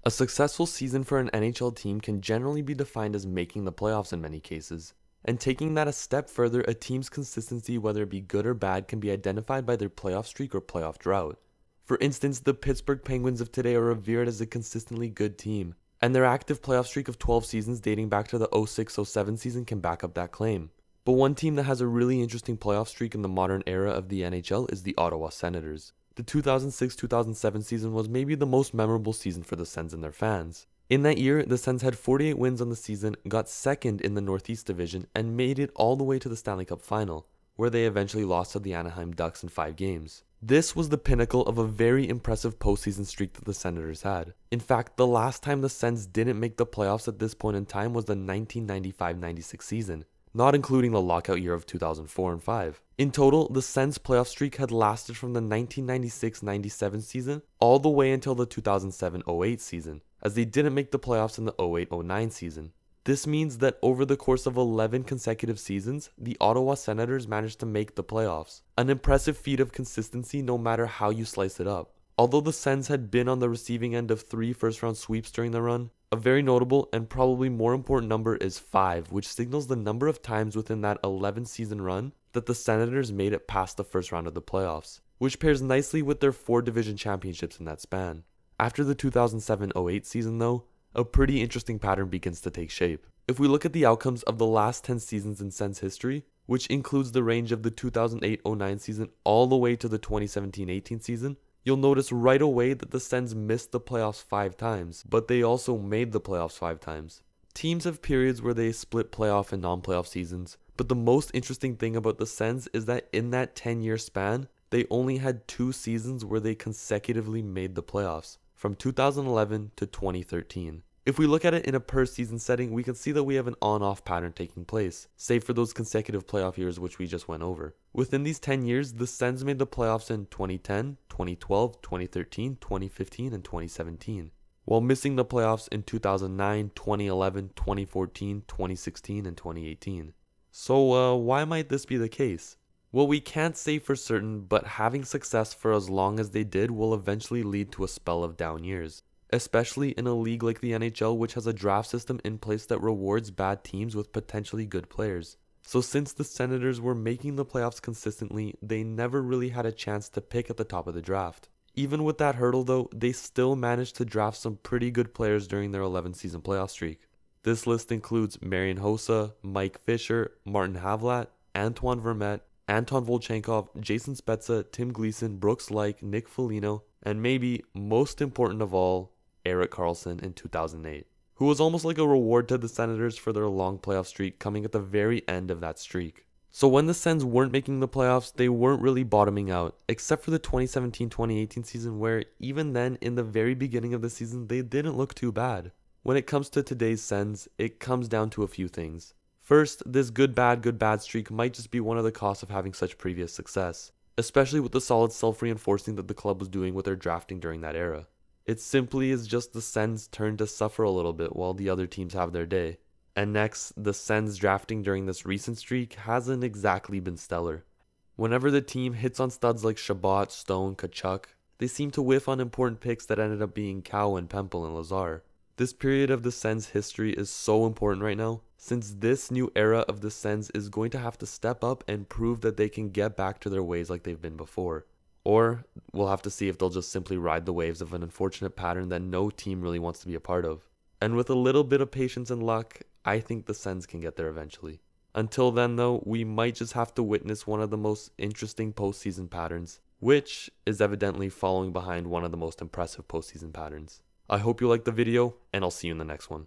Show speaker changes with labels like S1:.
S1: A successful season for an NHL team can generally be defined as making the playoffs in many cases. And taking that a step further, a team's consistency, whether it be good or bad, can be identified by their playoff streak or playoff drought. For instance, the Pittsburgh Penguins of today are revered as a consistently good team, and their active playoff streak of 12 seasons dating back to the 06-07 season can back up that claim. But one team that has a really interesting playoff streak in the modern era of the NHL is the Ottawa Senators. The 2006-2007 season was maybe the most memorable season for the Sens and their fans. In that year, the Sens had 48 wins on the season, got second in the Northeast Division, and made it all the way to the Stanley Cup Final, where they eventually lost to the Anaheim Ducks in 5 games. This was the pinnacle of a very impressive postseason streak that the Senators had. In fact, the last time the Sens didn't make the playoffs at this point in time was the 1995-96 season, not including the lockout year of 2004 and 5. In total, the Sens' playoff streak had lasted from the 1996-97 season all the way until the 2007-08 season, as they didn't make the playoffs in the 08-09 season. This means that over the course of 11 consecutive seasons, the Ottawa Senators managed to make the playoffs. An impressive feat of consistency no matter how you slice it up. Although the Sens had been on the receiving end of 3 first-round sweeps during the run, a very notable and probably more important number is 5, which signals the number of times within that 11-season run that the Senators made it past the first round of the playoffs, which pairs nicely with their 4 division championships in that span. After the 2007-08 season though, a pretty interesting pattern begins to take shape. If we look at the outcomes of the last 10 seasons in Sens history, which includes the range of the 2008-09 season all the way to the 2017-18 season, you'll notice right away that the Sens missed the playoffs 5 times, but they also made the playoffs 5 times. Teams have periods where they split playoff and non-playoff seasons, but the most interesting thing about the Sens is that in that 10-year span, they only had 2 seasons where they consecutively made the playoffs, from 2011 to 2013. If we look at it in a per-season setting, we can see that we have an on-off pattern taking place, save for those consecutive playoff years which we just went over. Within these 10 years, the Sens made the playoffs in 2010, 2012, 2013, 2015, and 2017, while missing the playoffs in 2009, 2011, 2014, 2016, and 2018. So why might this be the case? Well, we can't say for certain, but having success for as long as they did will eventually lead to a spell of down years. Especially in a league like the NHL, which has a draft system in place that rewards bad teams with potentially good players. So since the Senators were making the playoffs consistently, they never really had a chance to pick at the top of the draft. Even with that hurdle though, they still managed to draft some pretty good players during their 11-season playoff streak. This list includes Marian Hossa, Mike Fisher, Martin Havlat, Antoine Vermette, Anton Volchenkov, Jason Spezza, Tim Gleason, Brooks Laich, Nick Foligno, and maybe, most important of all, Erik Karlsson in 2008, who was almost like a reward to the Senators for their long playoff streak coming at the very end of that streak. So when the Sens weren't making the playoffs, they weren't really bottoming out, except for the 2017-2018 season where even then, in the very beginning of the season, they didn't look too bad. When it comes to today's Sens, it comes down to a few things. First, this good bad streak might just be one of the costs of having such previous success, especially with the solid self-reinforcing that the club was doing with their drafting during that era. It simply is just the Sens' turn to suffer a little bit while the other teams have their day. And next, the Sens' drafting during this recent streak hasn't exactly been stellar. Whenever the team hits on studs like Shabbat, Stone, Tkachuk, they seem to whiff on important picks that ended up being Cowan, Pempel, and Lazar. This period of the Sens' history is so important right now, since this new era of the Sens is going to have to step up and prove that they can get back to their ways like they've been before. Or we'll have to see if they'll just simply ride the waves of an unfortunate pattern that no team really wants to be a part of. And with a little bit of patience and luck, I think the Sens can get there eventually. Until then though, we might just have to witness one of the most interesting postseason patterns, which is evidently following behind one of the most impressive postseason patterns. I hope you liked the video, and I'll see you in the next one.